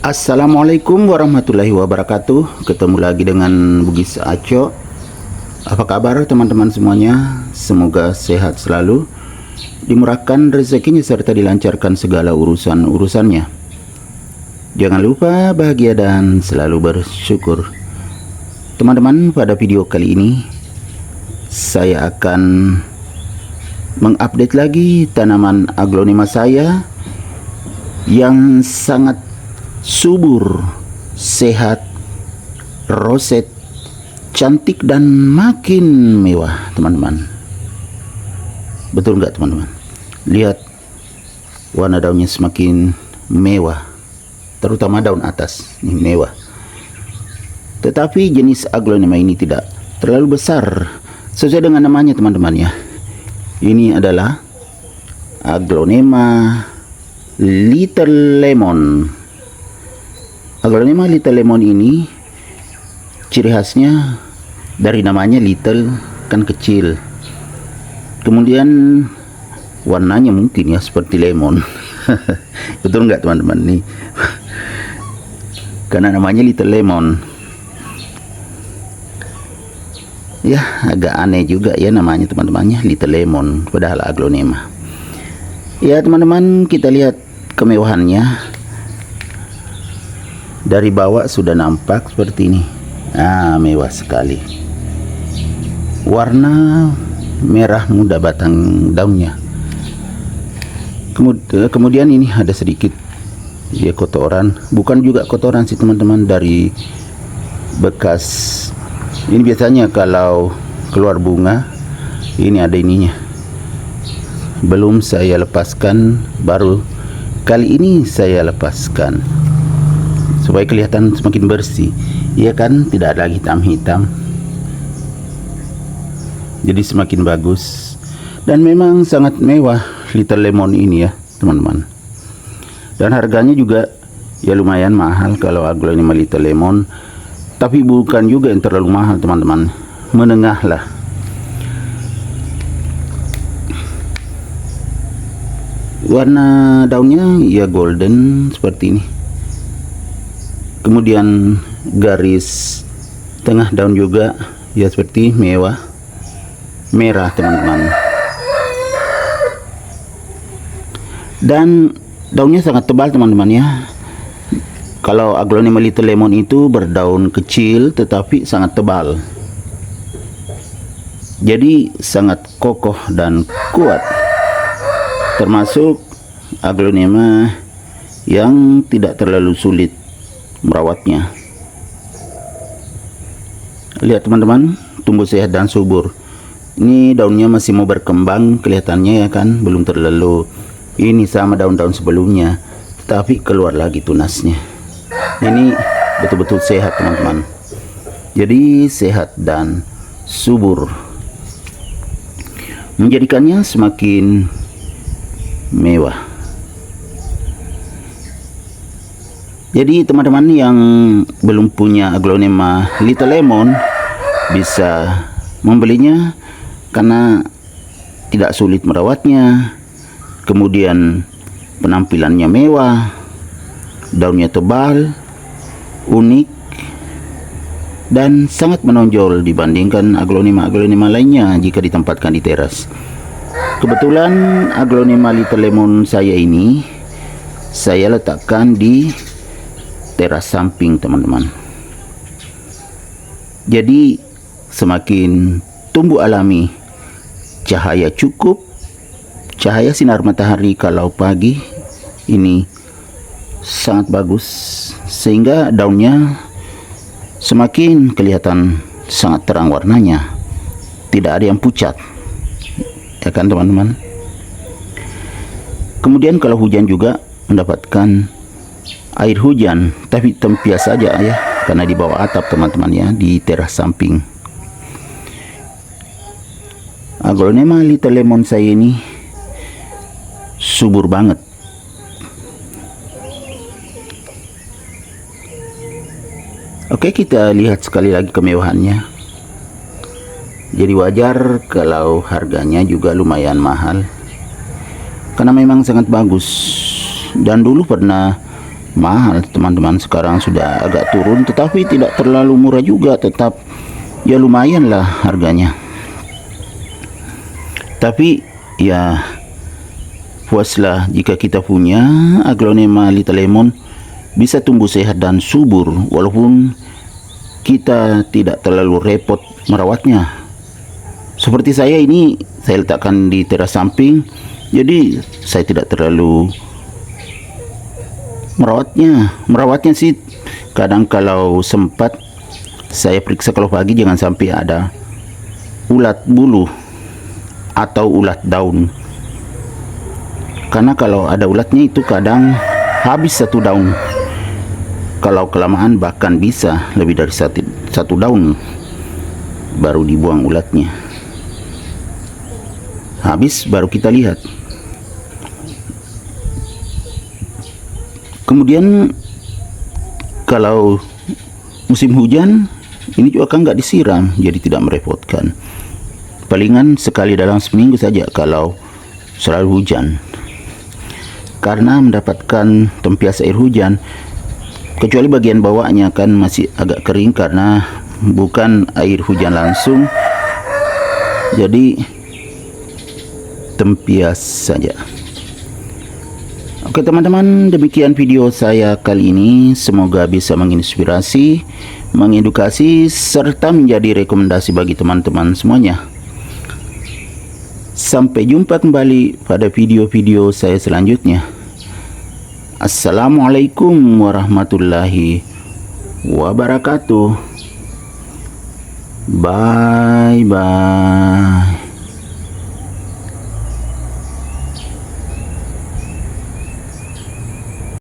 Assalamualaikum warahmatullahi wabarakatuh. Ketemu lagi dengan Bugis Aco. Apa kabar teman-teman semuanya? Semoga sehat selalu, dimurahkan rezekinya serta dilancarkan segala urusan-urusannya. Jangan lupa bahagia dan selalu bersyukur. Teman-teman, pada video kali ini saya akan mengupdate lagi tanaman aglonema saya yang sangat subur, sehat, roset, cantik dan makin mewah, teman-teman. Betul nggak, teman-teman? Lihat warna daunnya semakin mewah, terutama daun atas ini mewah. Tetapi jenis aglonema ini tidak terlalu besar, sesuai dengan namanya, teman-teman ya. Ini adalah aglonema Little Lemon. Aglonema Little Lemon ini ciri khasnya dari namanya little, kan kecil. Kemudian warnanya mungkin ya seperti lemon. Betul nggak, teman-teman nih? Karena namanya Little Lemon. Ya, agak aneh juga ya namanya, teman-temannya Little Lemon padahal aglonema. Ya, teman-teman, kita lihat kemewahannya. Dari bawah sudah nampak seperti ini. Mewah sekali. Warna merah muda batang daunnya. Kemudian ini ada sedikit ya kotoran, bukan juga kotoran sih, teman-teman, dari bekas. Ini biasanya kalau keluar bunga ini ada ininya. Belum saya lepaskan, baru kali ini saya lepaskan supaya kelihatan semakin bersih, ya kan, tidak ada lagi hitam-hitam, jadi semakin bagus. Dan memang sangat mewah Little Lemon ini ya, teman-teman. Dan harganya juga ya lumayan mahal kalau aglonema Little Lemon, tapi bukan juga yang terlalu mahal, teman-teman, menengah lah. Warna daunnya ya golden seperti ini. Kemudian garis tengah daun juga ya seperti mewah merah, teman-teman. Dan daunnya sangat tebal, teman-teman ya. Kalau aglonema Little Lemon itu berdaun kecil tetapi sangat tebal, jadi sangat kokoh dan kuat. Termasuk aglonema yang tidak terlalu sulit merawatnya. Lihat, teman-teman, tumbuh sehat dan subur. Ini daunnya masih mau berkembang kelihatannya ya kan, belum terlalu ini sama daun-daun sebelumnya, tapi keluar lagi tunasnya. Ini betul-betul sehat, teman-teman. Jadi sehat dan subur, menjadikannya semakin mewah. Jadi teman-teman yang belum punya aglonema Little Lemon bisa membelinya karena tidak sulit merawatnya. Kemudian penampilannya mewah, daunnya tebal, unik, dan sangat menonjol dibandingkan aglonema-aglonema lainnya jika ditempatkan di teras. Kebetulan aglonema Little Lemon saya ini saya letakkan di teras samping, teman-teman. Jadi semakin tumbuh alami, cahaya cukup, cahaya sinar matahari kalau pagi ini sangat bagus, sehingga daunnya semakin kelihatan sangat terang warnanya, tidak ada yang pucat, ya kan, teman-teman. Kemudian kalau hujan juga mendapatkan air hujan, tapi tempias saja ya, karena di bawah atap, teman-teman ya, di teras samping. Aglonema Little Lemon saya ini subur banget. Oke, kita lihat sekali lagi kemewahannya. Jadi wajar kalau harganya juga lumayan mahal, karena memang sangat bagus. Dan dulu pernah mahal teman-teman. Sekarang sudah agak turun, tetapi tidak terlalu murah juga, tetap ya lumayan lah harganya. Tapi ya puaslah jika kita punya Aglonema Little Lemon bisa tumbuh sehat dan subur, walaupun kita tidak terlalu repot merawatnya. Seperti saya ini, saya letakkan di teras samping, jadi saya tidak terlalu merawatnya sih. Kadang kalau sempat saya periksa kalau pagi, jangan sampai ada ulat bulu atau ulat daun, karena kalau ada ulatnya itu kadang habis satu daun. Kalau kelamaan bahkan bisa lebih dari satu daun baru dibuang ulatnya. Habis baru kita lihat. Kemudian kalau musim hujan ini juga kan nggak disiram, jadi tidak merepotkan. Palingan sekali dalam seminggu saja kalau selalu hujan, karena mendapatkan tempias air hujan, kecuali bagian bawahnya kan masih agak kering karena bukan air hujan langsung, jadi tempias saja. Oke teman-teman, demikian video saya kali ini. Semoga bisa menginspirasi, mengedukasi, serta menjadi rekomendasi bagi teman-teman semuanya. Sampai jumpa kembali pada video-video saya selanjutnya. Assalamualaikum warahmatullahi wabarakatuh. Bye bye.